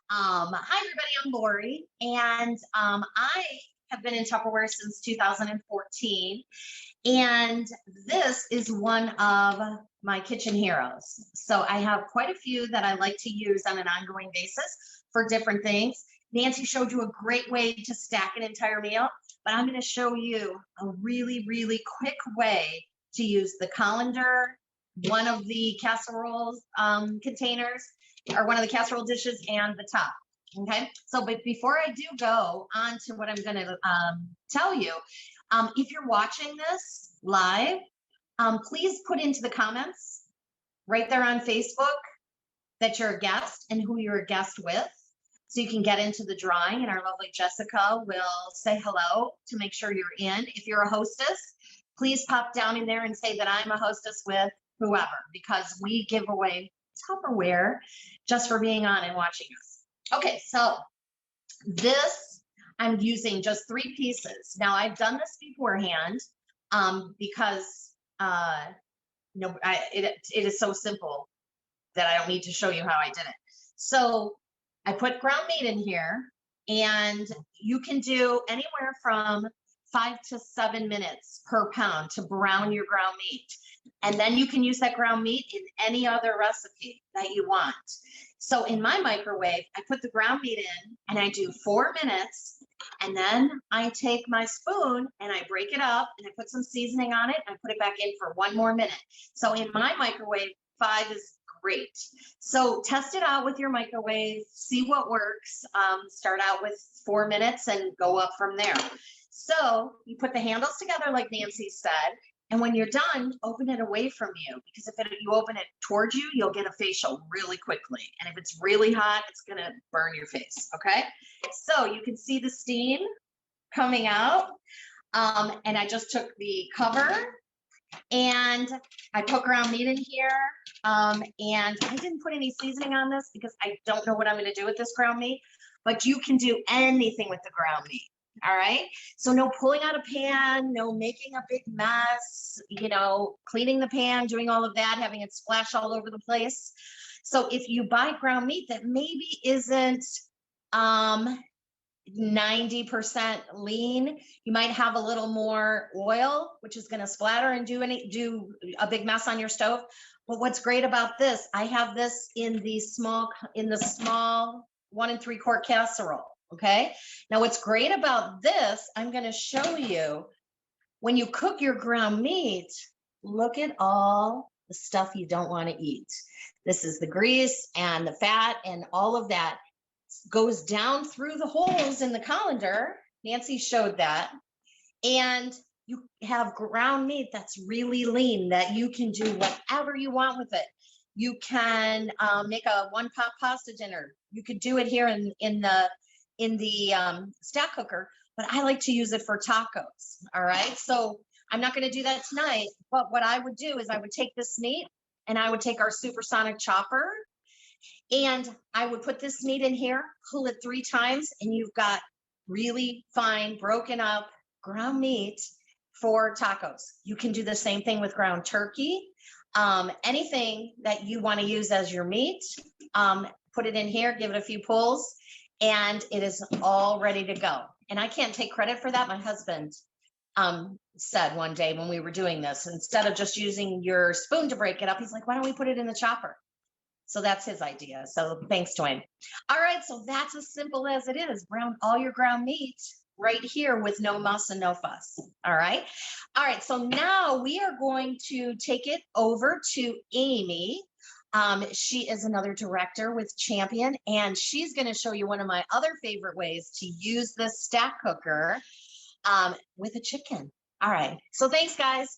Hi, everybody. I'm Lori, and I have been in Tupperware since 2014. And this is one of my kitchen heroes. So I have quite a few that I like to use on an ongoing basis for different things. Nancy showed you a great way to stack an entire meal, but I'm going to show you a really, really quick way to use the colander, one of the casseroles containers, or one of the casserole dishes, and the top. Okay, so but before I do go on to what I'm going to tell you, if you're watching this live, please put into the comments right there on Facebook that you're a guest and who you're a guest with, so you can get into the drawing, and our lovely Jessica will say hello to make sure you're in. If you're a hostess, please pop down in there and say that I'm a hostess with whoever, because we give away Tupperware just for being on and watching us. Okay, so this, I'm using just 3 pieces. Now, I've done this beforehand because it is so simple that I don't need to show you how I did it. So I put ground meat in here, and you can do anywhere from 5 to 7 minutes per pound to brown your ground meat. And then you can use that ground meat in any other recipe that you want. So in my microwave, I put the ground meat in and I do 4 minutes. And then I take my spoon and I break it up and I put some seasoning on it and I put it back in for 1 more minute. So in my microwave, 5 is great. So test it out with your microwave, see what works. Start out with 4 minutes and go up from there. So you put the handles together like Nancy said, and when you're done, open it away from you, because if you open it towards you, you'll get a facial really quickly. And if it's really hot, it's going to burn your face. Okay. So you can see the steam coming out. And I just took the cover and I put ground meat in here. And I didn't put any seasoning on this because I don't know what I'm going to do with this ground meat, but you can do anything with the ground meat. All right. So no pulling out a pan, no making a big mess, cleaning the pan, doing all of that, having it splash all over the place. So if you buy ground meat that maybe isn't 90% lean, you might have a little more oil, which is going to splatter and do a big mess on your stove. But what's great about this, I have this in the small 1 3/4 casserole. Okay. Now what's great about this, I'm going to show you, when you cook your ground meat, look at all the stuff you don't want to eat. This is the grease and the fat, and all of that goes down through the holes in the colander. Nancy showed that. And you have ground meat that's really lean that you can do whatever you want with it. You can make a 1-pot pasta dinner. You could do it here in the stack cooker, but I like to use it for tacos. All right. So I'm not going to do that tonight, but what I would do is I would take this meat and I would take our supersonic chopper and I would put this meat in here, pull it 3 times, and you've got really fine, broken up ground meat for tacos. You can do the same thing with ground turkey. Anything that you want to use as your meat, put it in here, give it a few pulls, and it is all ready to go. And I can't take credit for that. My husband said one day when we were doing this, instead of just using your spoon to break it up, he's like, why don't we put it in the chopper? So that's his idea. So thanks to him. All right. So that's as simple as it is. Brown all your ground meat right here with no muss and no fuss. All right. All right. So now we are going to take it over to Amy. She is another director with Champion, and she's going to show you one of my other favorite ways to use this stack cooker with a chicken. All right. So thanks, guys.